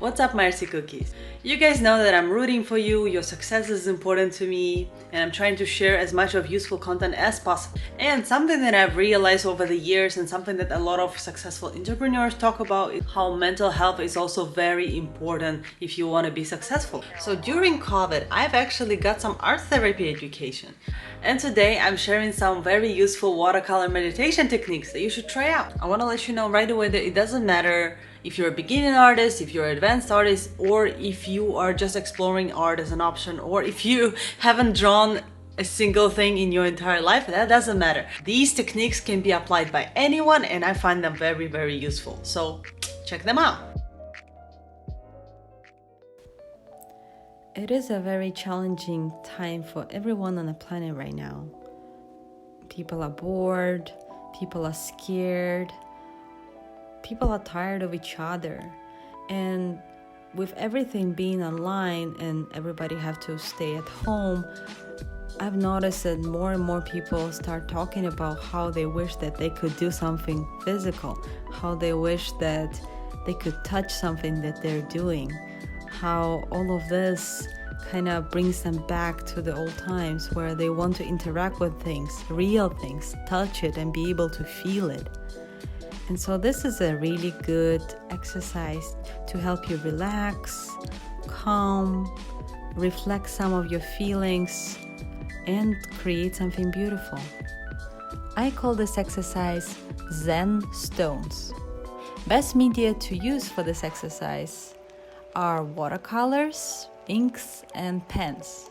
What's up, Marcy Cookies? You guys know that I'm rooting for you, your success is important to me, and I'm trying to share as much of useful content as possible. And something that I've realized over the years and something that a lot of successful entrepreneurs talk about is how mental health is also very important if you want to be successful. So during COVID, I've actually got some art therapy education. And today I'm sharing some very useful watercolor meditation techniques that you should try out. I want to let you know right away that it doesn't matter if you're a beginning artist, if you're an advanced artist, or if you are just exploring art as an option, or if you haven't drawn a single thing in your entire life, that doesn't matter. These techniques can be applied by anyone and I find them very, very useful. So check them out. It is a very challenging time for everyone on the planet right now. People are bored, people are scared, people are tired of each other. And with everything being online and everybody have to stay at home, I've noticed that more and more people start talking about how they wish that they could do something physical, how they wish that they could touch something that they're doing, how all of this kind of brings them back to the old times where they want to interact with things, real things, touch it and be able to feel it. And so this is a really good exercise to help you relax, calm, reflect some of your feelings, and create something beautiful. I call this exercise Zen Stones. Best media to use for this exercise are watercolors, inks, and pens.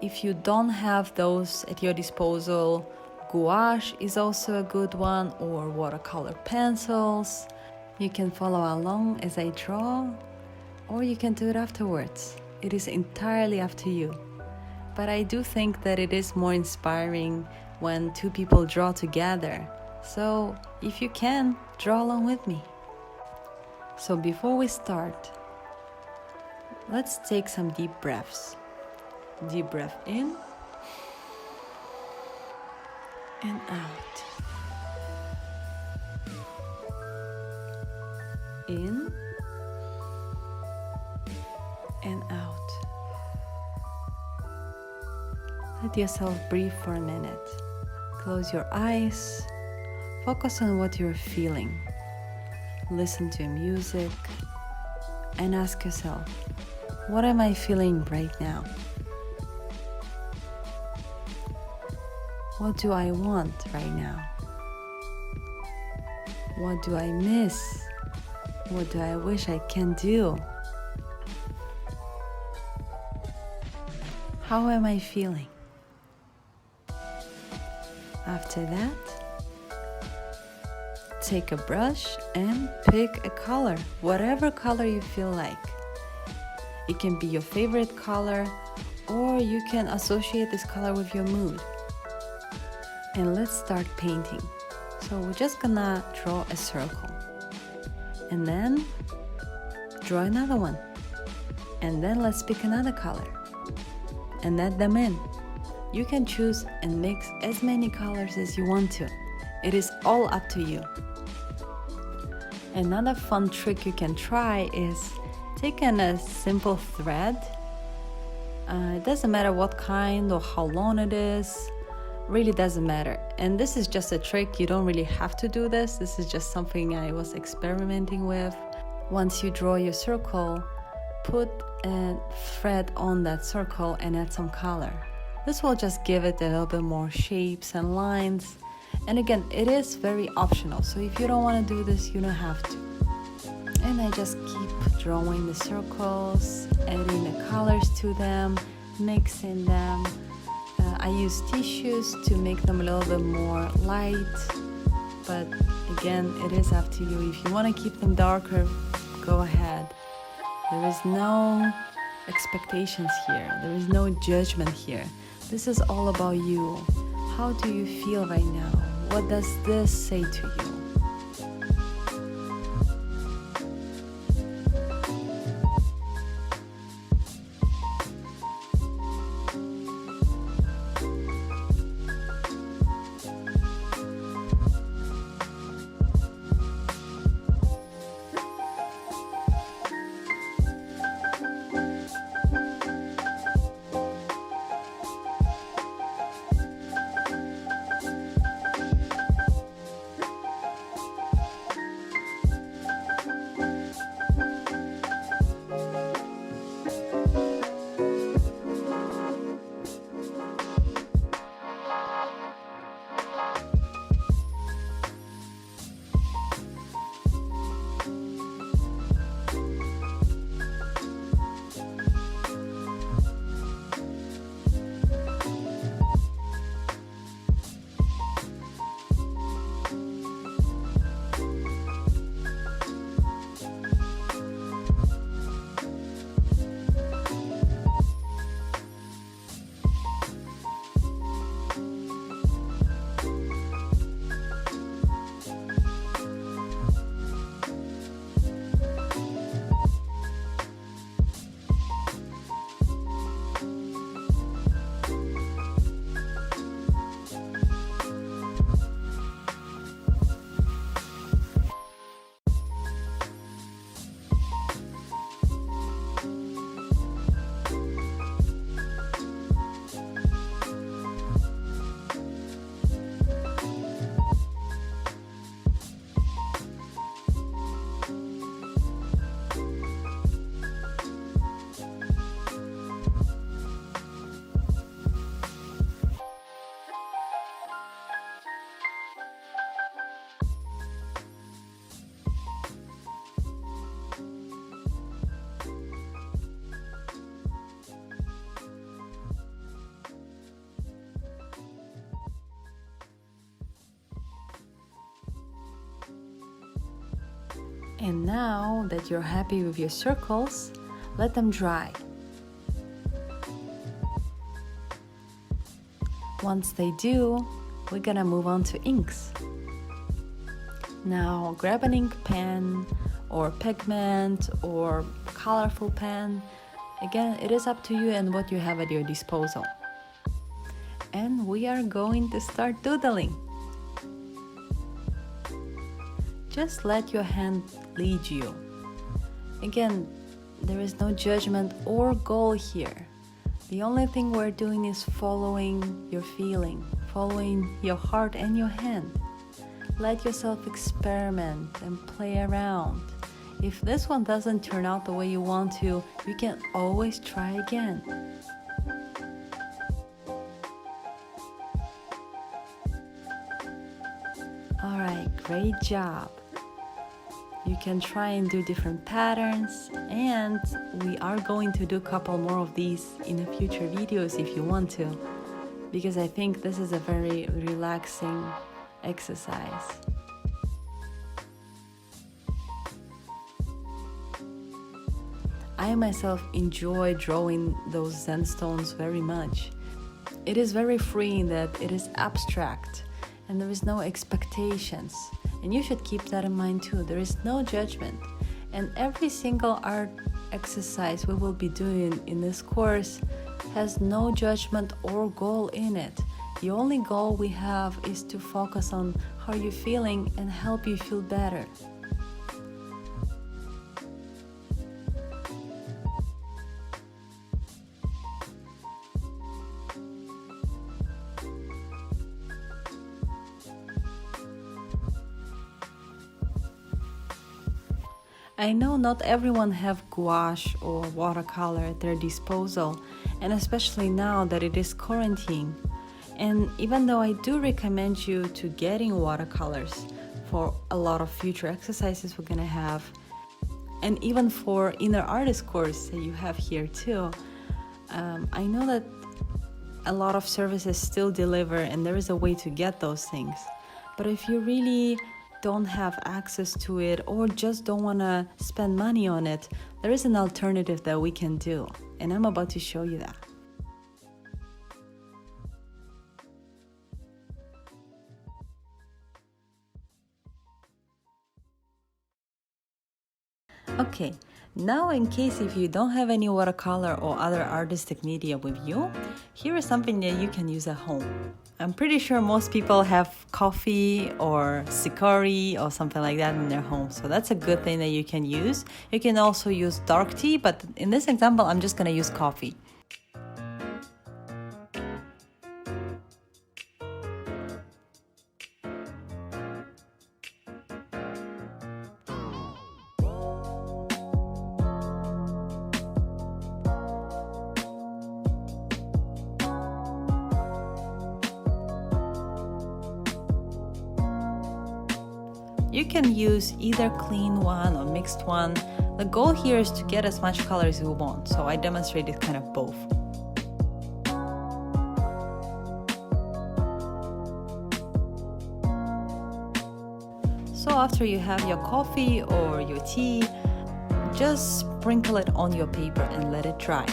If you don't have those at your disposal, gouache is also a good one, or watercolor pencils. You can follow along as I draw, or you can do it afterwards. It is entirely up to you. But I do think that it is more inspiring when two people draw together. So if you can, draw along with me. So before we start, let's take some deep breaths. Deep breath in and out. In and out. Let yourself breathe for a minute. Close your eyes. Focus on what you're feeling. Listen to music and ask yourself, what am I feeling right now? What do I want right now? What do I miss? What do I wish I can do? How am I feeling? After that, take a brush and pick a color, whatever color you feel like. It can be your favorite color, or you can associate this color with your mood. And let's start painting. So we're just gonna draw a circle. And then draw another one. And then let's pick another color. And add them in. You can choose and mix as many colors as you want to. It is all up to you. Another fun trick you can try is taking a simple thread. It doesn't matter what kind or how long it is. Really doesn't matter. And this is just a trick. You don't really have to do this. This is just something I was experimenting with. Once you draw your circle, put a thread on that circle and add some color. This will just give it a little bit more shapes and lines. And again, it is very optional. So if you don't want to do this, you don't have to. And I just keep drawing the circles, adding the colors to them, mixing them. I use tissues to make them a little bit more light, but again, it is up to you. If you want to keep them darker, go ahead. There is no expectations here. There is no judgment here. This is all about you. How do you feel right now? What does this say to you? And now that you're happy with your circles, let them dry. Once they do, we're gonna move on to inks. Now grab an ink pen or pigment or colorful pen. Again, it is up to you and what you have at your disposal. And we are going to start doodling. Just let your hand lead you. Again, there is no judgment or goal here. The only thing we're doing is following your feeling, following your heart and your hand. Let yourself experiment and play around. If this one doesn't turn out the way you want to, you can always try again. All right, great job. You can try and do different patterns, and we are going to do a couple more of these in the future videos if you want to, because I think this is a very relaxing exercise. I myself enjoy drawing those Zen stones very much. It is very freeing that it is abstract and there is no expectations. And you should keep that in mind too. There is no judgment. And every single art exercise we will be doing in this course has no judgment or goal in it. The only goal we have is to focus on how you're feeling and help you feel better. I know not everyone have gouache or watercolor at their disposal, and especially now that it is quarantine. And even though I do recommend you to getting watercolors for a lot of future exercises we're gonna have, and even for inner artist course that you have here too, I know that a lot of services still deliver and there is a way to get those things. But if you really don't have access to it or just don't want to spend money on it, there is an alternative that we can do, and I'm about to show you that. Okay, now in case if you don't have any watercolor or other artistic media with you, here is something that you can use at home. I'm pretty sure most people have coffee or ciccory or something like that in their home, so that's a good thing that you can use. You can also use dark tea, but in this example, I'm just gonna use coffee. You can use either clean one or mixed one. The goal here is to get as much color as you want, so I demonstrated kind of both. So after you have your coffee or your tea, just sprinkle it on your paper and let it dry.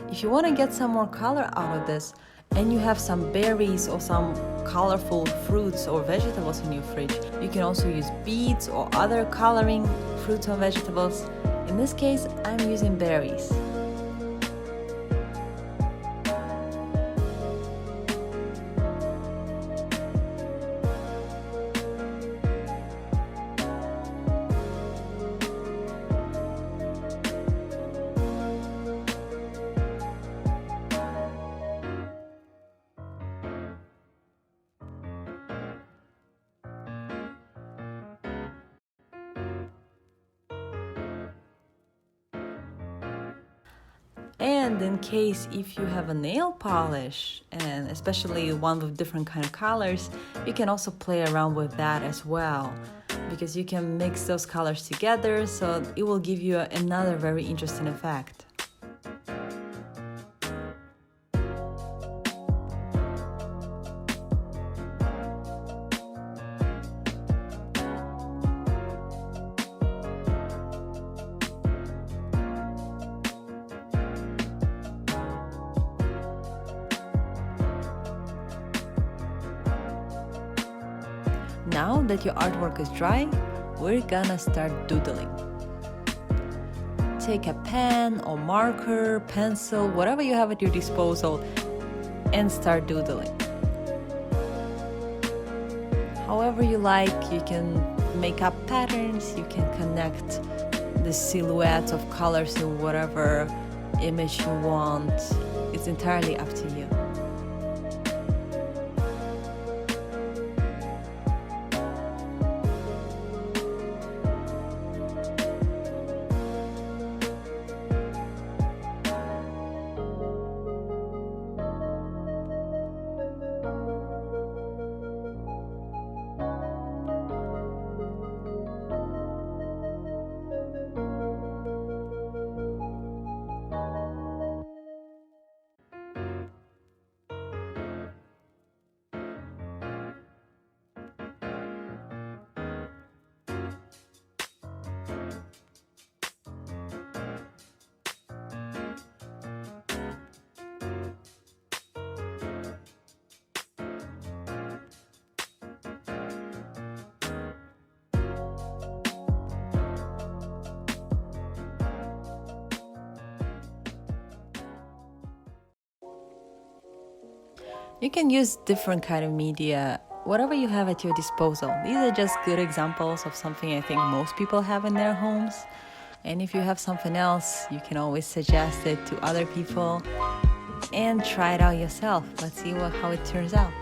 If you want to get some more color out of this and you have some berries or some colorful fruits or vegetables in your fridge, you can also use beets or other coloring fruits or vegetables. In this case, I'm using berries. And in case if you have a nail polish, and especially one with different kind of colors, you can also play around with that as well, because you can mix those colors together, so it will give you another very interesting effect. Now that your artwork is dry, we're gonna start doodling. Take a pen or marker, pencil, whatever you have at your disposal, and start doodling. However you like, you can make up patterns, you can connect the silhouettes of colors in whatever image you want. It's entirely up to you. You can use different kind of media, whatever you have at your disposal. These are just good examples of something I think most people have in their homes. And if you have something else, you can always suggest it to other people and try it out yourself. Let's see how it turns out.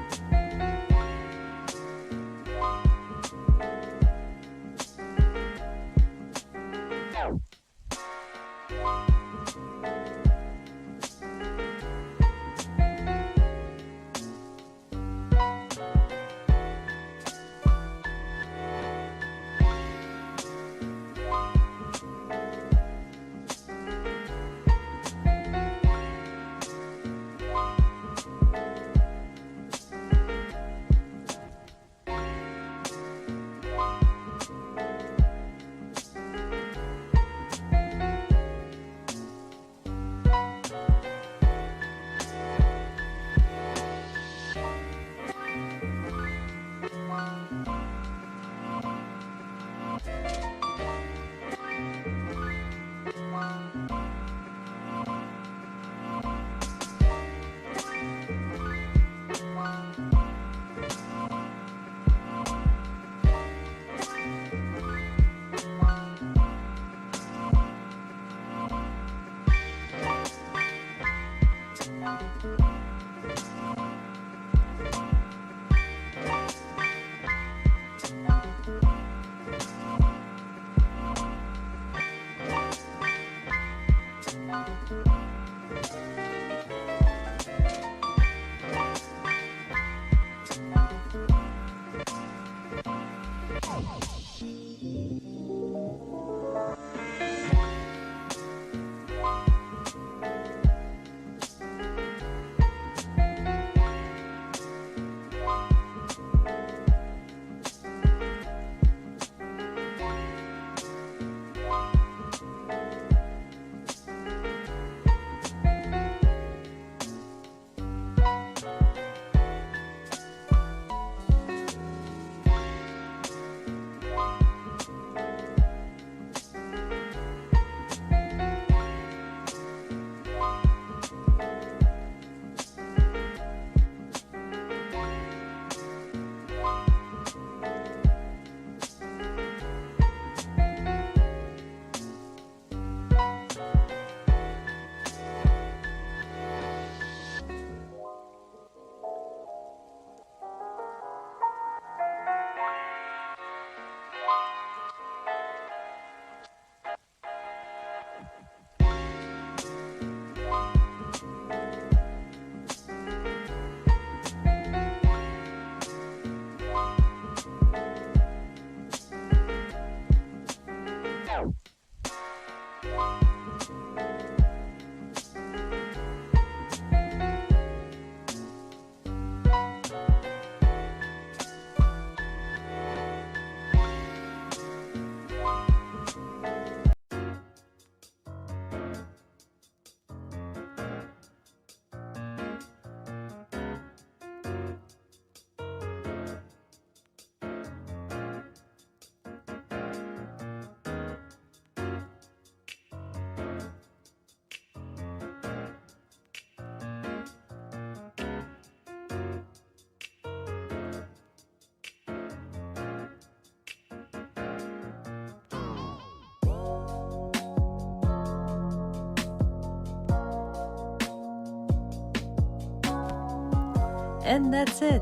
And that's it.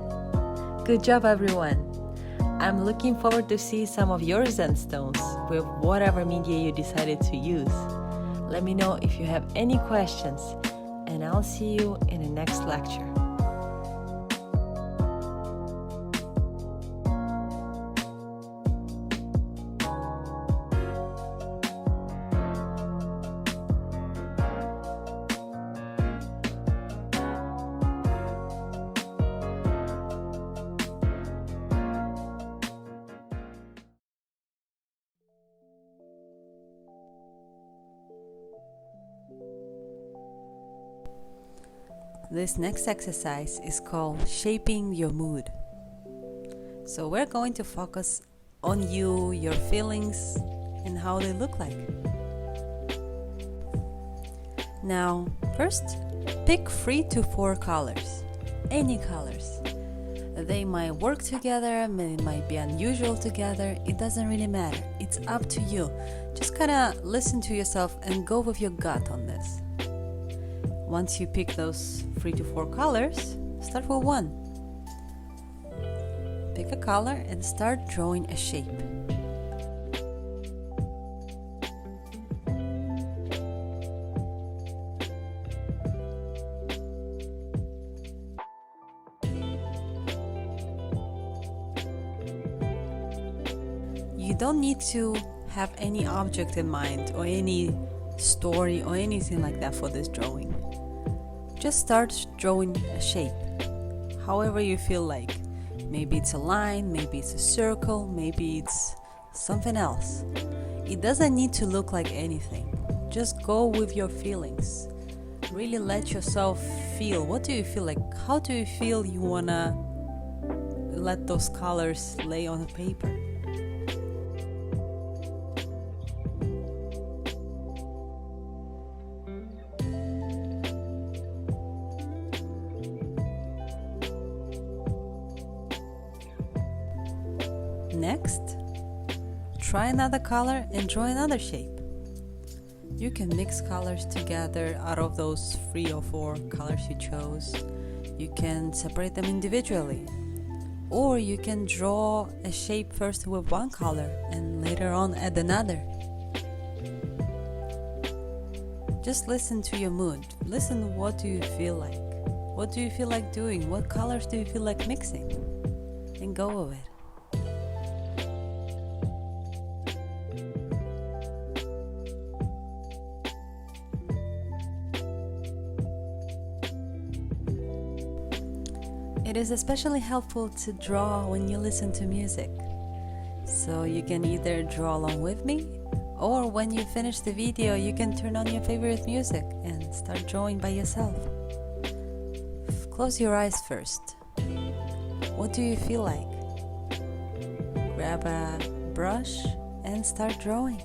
Good job, everyone. I'm looking forward to see some of your Zen stones with whatever media you decided to use. Let me know if you have any questions, and I'll see you in the next lecture. This next exercise is called Shaping Your Mood. So we're going to focus on you, your feelings, and how they look like. Now, first, pick 3 to 4 colors, any colors. They might work together, they might be unusual together, it doesn't really matter. It's up to you. Just kind of listen to yourself and go with your gut on this. Once you pick those 3 to 4 colors, start with one. Pick a color and start drawing a shape. You don't need to have any object in mind or any story or anything like that for this drawing. Just start drawing a shape, however you feel like. Maybe it's a line, maybe it's a circle, maybe it's something else. It doesn't need to look like anything. Just go with your feelings. Really let yourself feel. What do you feel like? How do you feel you wanna let those colors lay on the paper? Next, try another color and draw another shape. You can mix colors together out of those 3 or 4 colors you chose. You can separate them individually. Or you can draw a shape first with one color and later on add another. Just listen to your mood. Listen, what do you feel like? What do you feel like doing? What colors do you feel like mixing? And go with it. It is especially helpful to draw when you listen to music. So you can either draw along with me, or when you finish the video, you can turn on your favorite music and start drawing by yourself. Close your eyes first. What do you feel like? Grab a brush and start drawing.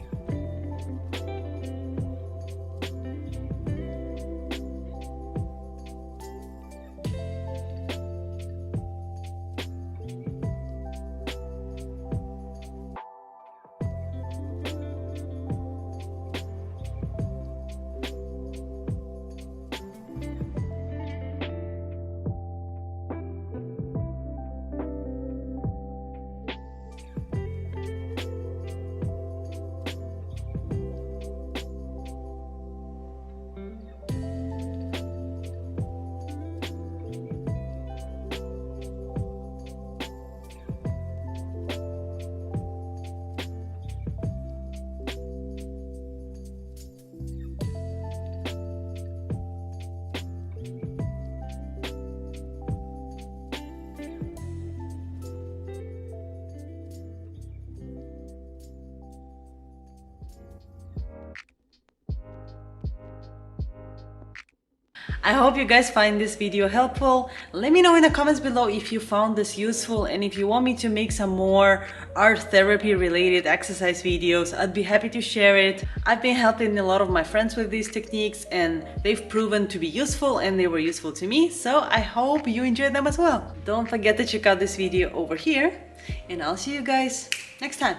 I hope you guys find this video helpful. Let me know in the comments below if you found this useful, and if you want me to make some more art therapy related exercise videos, I'd be happy to share it. I've been helping a lot of my friends with these techniques and they've proven to be useful, and they were useful to me, so I hope you enjoyed them as well. Don't forget to check out this video over here, and I'll see you guys next time.